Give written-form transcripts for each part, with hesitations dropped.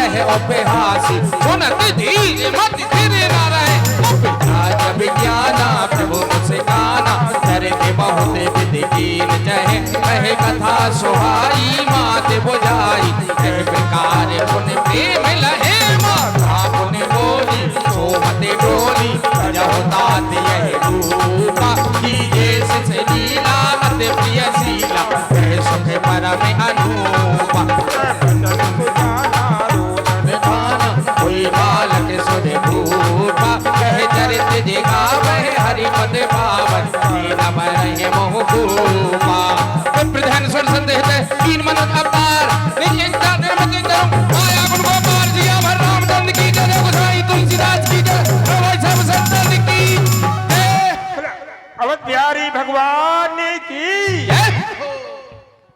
रहे उपहासी, सुनत धीर मत फिर न रहे जब ज्ञाना प्रभु मुस्काना, करते बहुत विधि कीन जहे, कहे कथा सुहाई मात बुझाई, कह प्रकार पुन प्रेम लहे माता पुन बोली, सोमते डोली जहुतात यही रूपा, कीजे से लीला अति प्रिय शीला, कह सुख परम अनूपा, कोई बालक सुध भूपा, कह चरित दिखावे हरिपद पावन, लीला बरहे महबूबा। प्रधान स्वर संदेश तीन मनोत अवतार, निज इंद्र निर्मत इंद्रम, माया गुण गोपाल जी अमर रामचंद्र की जय, गोसाई तुलसीदास की जय, भाई सब संतन की जय, अवध बिहारी भगवान की जय।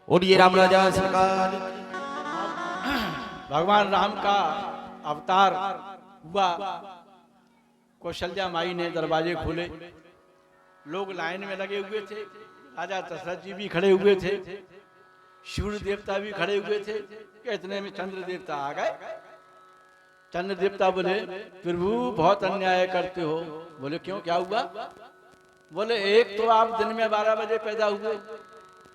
उड़िए राम राजा सरकार। भगवान राम का अवतार हुआ, कौशल्या माई ने दरवाजे खोले, लोग लाइन में लगे हुए थे, राजा दशरथ जी भी खड़े हुए थे, सूर्य देवता भी खड़े हुए थे, कि इतने में चंद्र देवता आ गए। चंद्र देवता बोले प्रभु बहुत अन्याय करते हो। बोले क्यों, क्या हुआ? बोले एक तो आप दिन में 12 बजे पैदा हुए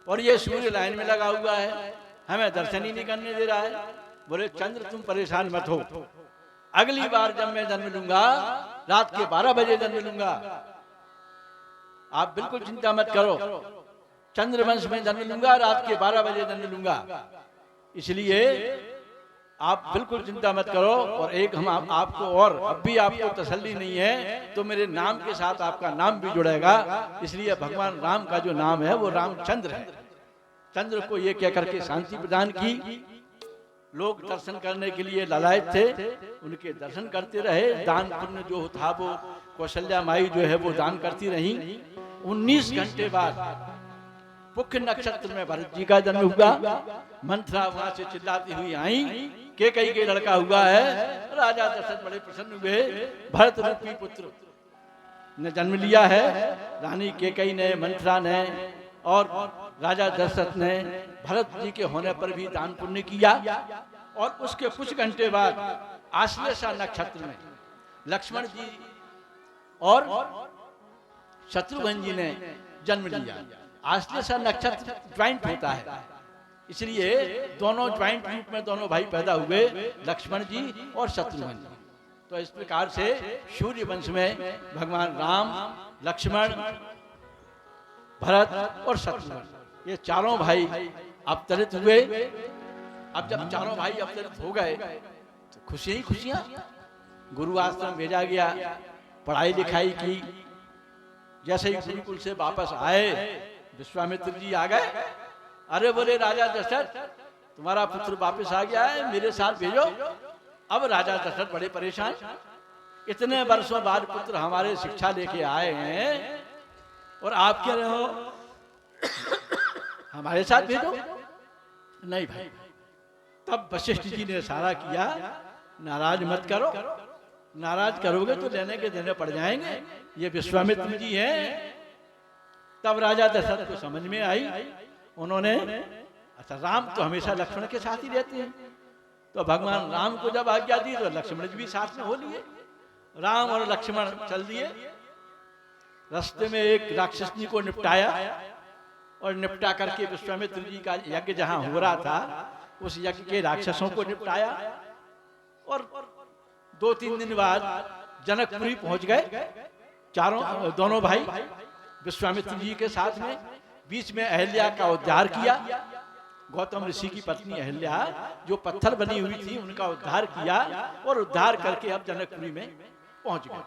और ये सूर्य लाइन में लगा हुआ है, हमें दर्शन ही नहीं करने दे रहा है। बोले चंद्र तुम परेशान मत हो, अगली बार जब मैं जन्म लूंगा रात के 12 बजे जन्म लूंगा, आप बिल्कुल चिंता मत करो, चंद्रवंश में जन्म लूंगा, रात के 12 बजे जन्म लूंगा, इसलिए आप बिल्कुल चिंता मत करो। और एक हम आपको और अब भी आपको तसल्ली नहीं है तो मेरे नाम के साथ आपका नाम भी जुड़ेगा, इसलिए भगवान राम का जो नाम है वो रामचंद्र है। चंद्र को ये कह करके शांति प्रदान की। लोग दर्शन करने के लिए ललायत थे, उनके दर्शन करते रहे। दान पुण्य जो था वो कौशल्या माई जो है वो दान करती रही। 19 घंटे बाद पुख्य नक्षत्र में भरत जी का जन्म हुआ। मंथरा वहां से चिल्लाती हुई आई, केकई के लड़का हुआ है। राजा दशरथ बड़े प्रसन्न हुए, भरत रूपी पुत्र ने जन्म लिया है। रानी केकई ने, मंथरा ने और राजा दशरथ ने भरत जी के होने पर भी दान पुण्य किया। और उसके कुछ घंटे बाद आश्लेषा नक्षत्र में लक्ष्मण जी और शत्रुघ्न जी ने जन्म लिया। आश्लेषा नक्षत्र ज्वाइंट होता है, इसलिए दोनों ज्वाइंट रूप में दोनों भाई पैदा हुए, लक्ष्मण जी और शत्रुघ्न जी। तो इस प्रकार से सूर्य वंश में भगवान राम, लक्ष्मण, भरत और शत्रुघ्न ये चारों भाई अवतरित हुए। अब जब चारों भाई अवतरित हो गए तो खुशी ही खुशियां। गुरु आश्रम भेजा गया, पढ़ाई लिखाई की। जैसे ही गुरुकुल से वापस आए विश्वामित्र जी आ गए। अरे बोले राजा दशरथ तुम्हारा पुत्र वापस आ गया है, मेरे साथ भेजो। अब राजा दशरथ बड़े परेशान, इतने वर्षों बाद पुत्र हमारे शिक्षा लेके आए हैं और आप कह रहे हो हमारे साथ भेजो। नहीं भाई। तब वशिष्ठ जी ने इशारा किया, नाराज मत करो, नाराज करोगे तो लेने के देने पड़ जाएंगे, ये विश्वामित्र जी हैं। तब राजा दशरथ को समझ में आई, उन्होंने अच्छा राम तो हमेशा लक्ष्मण के साथ ही रहते हैं, तो भगवान राम को जब आज्ञा दी तो लक्ष्मण जी भी साथ में हो लिए। राम और लक्ष्मण चल दिए। रास्ते में एक राक्षसनी को निपटाया और निपटा करके विश्वामित्र जी का यज्ञ जहां हो रहा था उस यज्ञ के राक्षसों को निपटाया। और 2-3 दिन बाद जनकपुरी पहुंच गए दोनों भाई विश्वामित्र जी के साथ में। बीच में अहिल्या का उद्धार किया। गौतम ऋषि की पत्नी अहिल्या जो पत्थर बनी हुई थी उनका उद्धार किया और उद्धार करके अब जनकपुरी में पहुंच गए।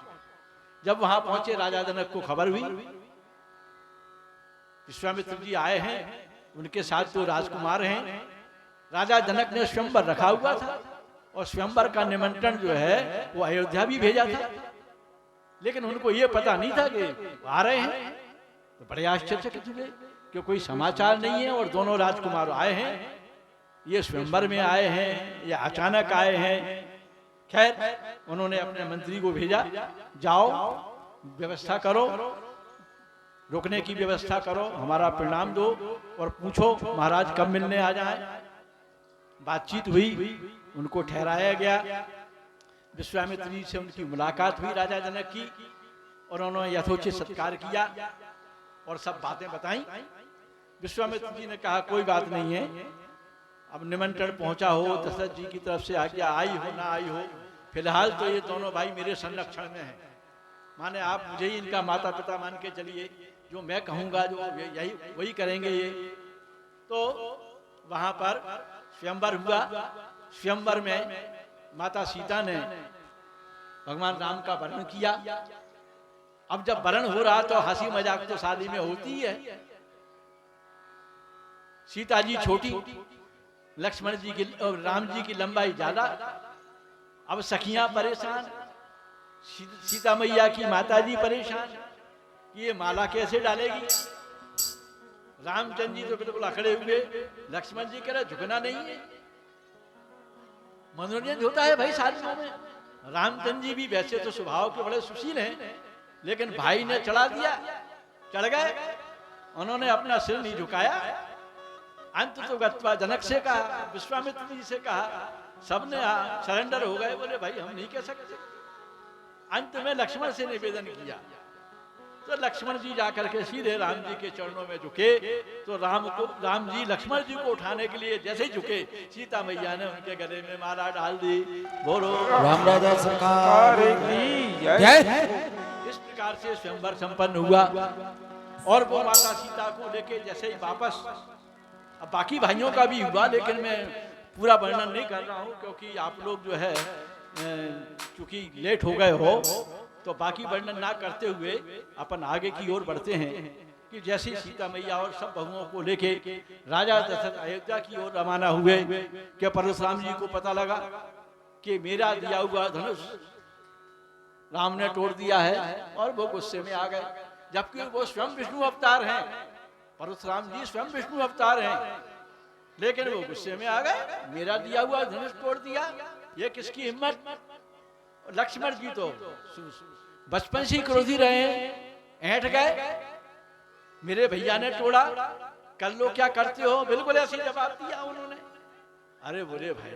जब वहां पहुंचे राजा जनक को खबर हुई विश्वामित्र जी आए हैं, उनके साथ तो राजकुमार हैं। राजा जनक ने स्वयंवर रखा हुआ था और स्वयंवर का निमंत्रण जो है वो अयोध्या भी भेजा था, लेकिन उनको ये पता नहीं था कि आ रहे हैं। तो बड़े आश्चर्यचकित हुए कि कोई समाचार नहीं है और दोनों राजकुमार आए हैं, ये स्वयंवर में आए हैं, ये अचानक आए हैं। खैर उन्होंने अपने मंत्री को भेजा, जाओ व्यवस्था करो, रुकने की व्यवस्था करो, हमारा प्रणाम दो और पूछो महाराज कब मिलने आ जाए। बातचीत हुई, उनको ठहराया गया। विश्वामित्र जी से उनकी मुलाकात हुई राजा जनक की, और उन्होंने यथोचित सत्कार किया और सब बातें बताई। विश्वामित्र जी ने कहा कोई बात नहीं है, अब निमंत्रण पहुंचा हो, दशरथ जी की तरफ से आज्ञा आई हो ना आई हो, फिलहाल तो ये दोनों भाई मेरे संरक्षण में हैं। माने आप मुझे ही इनका माता पिता मान के चलिए, जो मैं कहूँगा जो यही वही करेंगे ये। तो वहाँ पर स्वयंवर हुआ। स्वयंवर में माता सीता ने भगवान राम का वर्णन किया। अब जब वर्ण हो रहा तो हंसी मजाक तो शादी में होती है। सीता जी छोटी, लक्ष्मण जी की और राम जी की लंबाई ज्यादा। अब सखियां परेशान, सीता मैया की माता जी परेशान कि ये माला कैसे डालेगी। रामचंद्र जी तो बिल्कुल अखड़े हुए, लक्ष्मण जी कह रहे झुकना नहीं है। मनोरंजन होता है भाई शादियों में। रामचंद्र जी भी वैसे तो स्वभाव के बड़े सुशील हैं, लेकिन भाई ने चढ़ा दिया, चढ़ गए। उन्होंने अपना सिर नहीं झुकाया। अंत तो गत्वा जनक से कहा, विश्वामित्र जी से कहा, सबने सरेंडर हो गए, बोले भाई हम नहीं कह सकते। अंत में लक्ष्मण से निवेदन किया, तो लक्ष्मण जी जाकर के सीधे राम जी के चरणों में झुके। तो राम जी लक्ष्मण जी को उठाने के लिए जैसे ही झुके, सीता मैया ने उनके गले में माला डाल दी। बोलो राम राजा सरकार की जय। जय। इस प्रकार से स्वयंवर संपन्न हुआ। और वो माता सीता को लेके जैसे ही वापस, अब बाकी भाइयों का भी हुआ, लेकिन मैं पूरा वर्णन नहीं कर रहा हूँ क्योंकि आप लोग जो है चूंकि लेट हो गए हो, तो बाकी वर्णन ना करते हुए अपन आगे की ओर बढ़ते हैं कि जैसे सीता मैया और सब बहुओं को लेके राजा दशरथ अयोध्या की ओर रवाना हुए कि परशुराम जी को पता लगा कि मेरा दिया हुआ धनुष राम ने तोड़ दिया है, और वो गुस्से में आ गए। जबकि वो स्वयं विष्णु अवतार हैं, परशुराम जी स्वयं विष्णु अवतार हैं, लेकिन वो गुस्से में आ गए, मेरा दिया हुआ धनुष तोड़ दिया, ये किसकी हिम्मत। लक्ष्मण जी तो बचपन से ही क्रोधी रहे, ऐंठ गए, मेरे भैया ने तोड़ा, कर लो क्या करते हो, बिल्कुल ऐसे जवाब दिया उन्होंने। अरे बोले भाई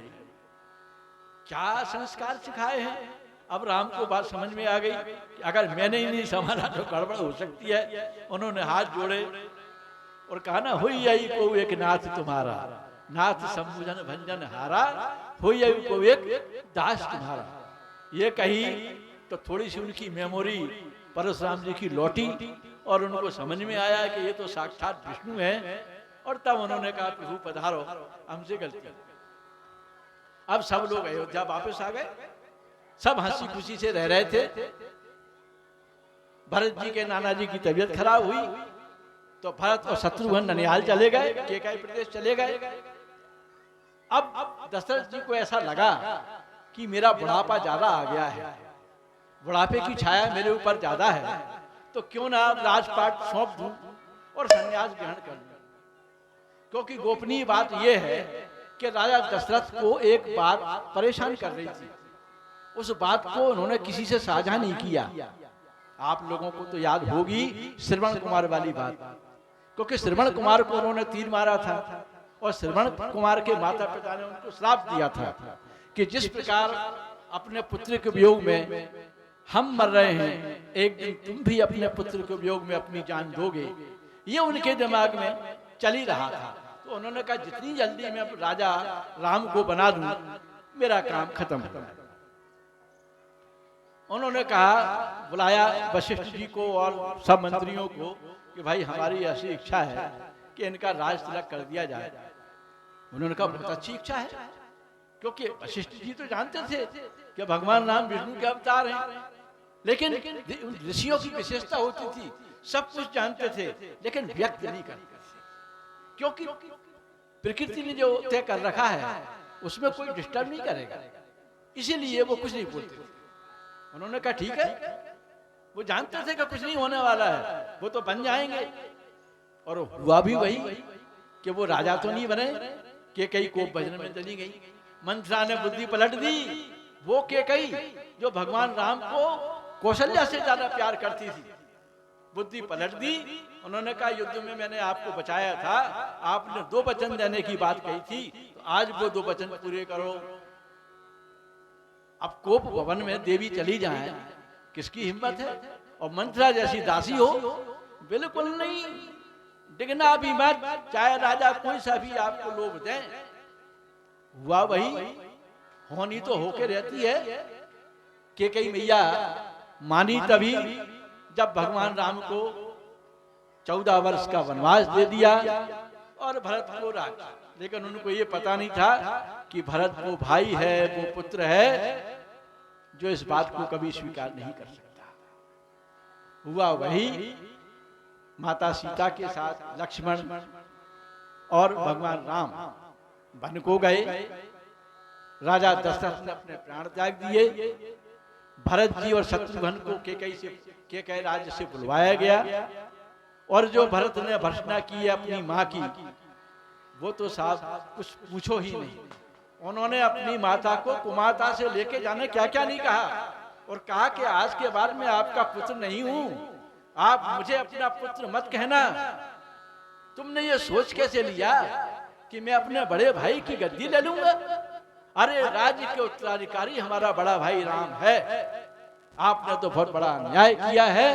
क्या संस्कार सिखाए हैं। अब राम को बात समझ में आ गई कि अगर मैंने ही नहीं संभाला तो गड़बड़ हो सकती है। उन्होंने हाथ जोड़े और कहा ना, होई आई को एक नाथ तुम्हारा, नाथ संबुझन भंजन हारा, होई आई को एक दास तुम्हारा। ये कही तो थोड़ी सी उनकी मेमोरी परशुराम जी की लौटी और उनको समझ में आया कि ये तो साक्षात विष्णु है। और तब उन्होंने कहा प्रभु पधारो, हमसे गलती। अब सब लोग अयोध्या वापस आ गए, सब हंसी खुशी से रह रहे थे। भरत जी के नाना जी की तबीयत खराब हुई तो भरत और शत्रुघ्न ननिहाल चले गए, केकई प्रदेश चले गए। अब दशरथ जी को ऐसा लगा कि मेरा बुढ़ापा ज्यादा आ गया है, बुढ़ापे की छाया मेरे ऊपर ज्यादा है, तो क्यों ना राजपाट सौंप दूं और संन्यास ग्रहण कर लूं। क्योंकि गोपनीय बात यह है कि राजा दशरथ को एक बात परेशान कर रही थी, उस बात को उन्होंने किसी से साझा नहीं किया। आप लोगों को तो याद होगी श्रवण कुमार वाली बात, क्योंकि श्रवण कुमार को उन्होंने तीर मारा था और श्रवण कुमार के माता पिता ने उनको श्राप दिया था कि जिस प्रकार अपने पुत्र के वियोग में हम मर रहे हैं, एक दिन तुम भी अपने पुत्र के वियोग में अपनी जान दोगे। ये उनके दिमाग में चल ही रहा था। तो उन्होंने कहा जितनी जल्दी मैं राजा राम को बना दूं, मेरा काम खत्म है। उन्होंने कहा, बुलाया वशिष्ठ जी को और सब मंत्रियों को कि भाई हमारी ऐसी इच्छा है कि इनका राज तिलक कर दिया जाए। उन्होंने कहा बहुत अच्छी इच्छा है, क्योंकि वशिष्ठ जी तो जानते थे कि भगवान राम विष्णु के अवतार हैं, लेकिन ऋषियों की विशेषता होती थी, सब कुछ जानते थे लेकिन व्यक्त नहीं करते थे, क्योंकि प्रकृति ने जो तय कर रखा है उसमें कोई डिस्टर्ब नहीं करेगा, इसीलिए वो कुछ नहीं बोलते थे। उन्होंने कहा ठीक है, वो जानते थे कि कुछ नहीं होने वाला है, वो तो बन जाएंगे। और हुआ भी वही कि वो राजा तो नहीं बने, केकई को भजन में चली गई। मंत्रा ने बुद्धि पलट दी, वो केकई जो भगवान राम को कौशल्या से ज्यादा प्यार करती थी, बुद्धि पलट दी। उन्होंने कहा युद्ध में मैंने आपको बचाया था, आपने 2 वचन देने की बात कही थी, तो आज वो 2 वचन पूरे करो। अब कोप भवन में देवी चली जाए, किसकी हिम्मत है? और मंत्रा जैसी दासी हो, बिल्कुल नहीं, डिगना भी मत, चाहे राजा कोई सा भी आपको लोभ दे। हुआ वही, होनी तो होके रहती है कि कई मैया मानी तभी जब भगवान राम को 14 वर्ष का वनवास दे दिया और भरत को राज। लेकिन उनको ये पता नहीं था कि भरत वो भाई है, वो पुत्र है जो इस बात को कभी स्वीकार नहीं कर सकता। हुआ वही, माता सीता के साथ लक्ष्मण और भगवान राम वन को गए। राजा दशरथ ने अपने प्राण त्याग दिए। भरत जी और शत्रुघ्न को केकई राज्य से बुलवाया गया। और जो भरत ने भर्त्सना की है अपनी माँ की, वो तो साहब कुछ पूछो ही नहीं। उन्होंने अपनी माता को कुमाता से लेके जाने क्या क्या नहीं कहा, और कहा कि आज के बाद मैं आपका पुत्र नहीं हूं, आप मुझे अपना पुत्र मत कहना। तुमने ये सोच कैसे लिया कि मैं अपने बड़े भाई की गद्दी ले लूंगा? अरे राज्य के उत्तराधिकारी हमारा बड़ा भाई राम है, आपने तो बहुत बड़ा अन्याय किया है,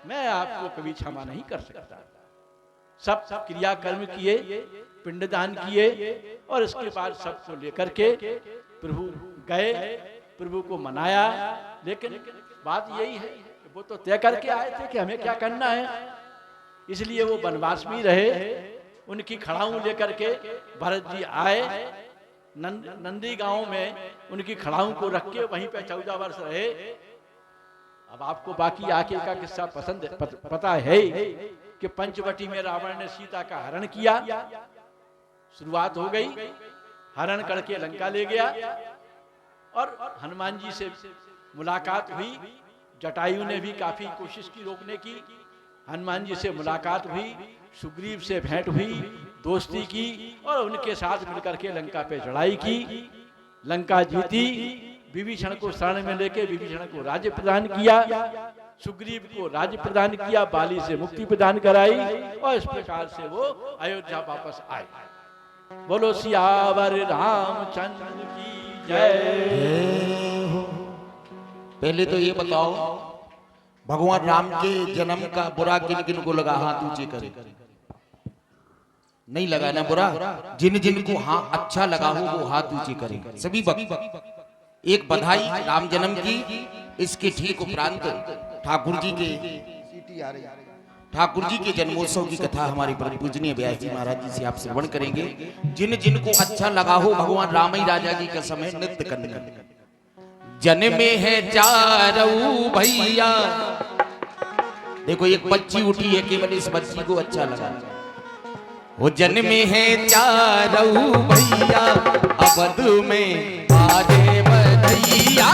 मैं आपको कभी क्षमा नहीं कर सकता। सब क्रियाकर्म किए, पिंडदान किए, और इसके बाद सबको लेकर के प्रभु गए, प्रभु को मनाया। लेकिन बात यही है कि वो तो तय करके आए थे कि हमें क्या करना है, इसलिए वो वनवास में रहे। उनकी खड़ाऊ लेकर के भरत जी आए। नंदी गांव में उनकी खड़ाऊ को रख के वहीं पे 14 वर्ष रहे। अब आपको बाकी आगे का किस्सा पता है कि पंचवटी में रावण ने सीता का हरण किया। शुरुआत हो गई, हरण करके लंका ले गया, और हनुमान जी से मुलाकात हुई। जटायु ने भी काफी कोशिश की रोकने की, हनुमान जी से मुलाकात हुई, सुग्रीव से भेंट हुई, दोस्ती की, और उनके साथ मिलकर के लंका पे चढ़ाई की। लंका जीती, विभीषण को शरण में लेके विभीषण को राज्य प्रदान किया, सुग्रीव को राज्य प्रदान किया, बाली से मुक्ति प्रदान कराई, और इस प्रकार से वो अयोध्या वापस आए। बोलो सियावर रामचंद्र की जय हो। पहले तो ये बताओ, भगवान राम के जन्म का बुरा किन किन को लगा? हाथ ऊंचे करे। नहीं लगा ना बुरा? जिन जिन को हाँ अच्छा लगा हो वो हाथ ऊंचे करें। सभी एक बधाई राम जन्म की। इसके ठीक उपरांत ठाकुर जी के जन्मोत्सव की कथा हमारे परम पूजनीय व्यास जी महाराज जी से आप श्रवण करेंगे। जिन जिन को अच्छा लगा हो भगवान राम ही राजा जी का समय नृत्य करने। जन्मे है चारऊ भैया, देखो एक बच्ची उठी है, केवल इस बच्ची को अच्छा लगा। वो जन्मे है चारऊ भैया, अवध में बाजे बधैया।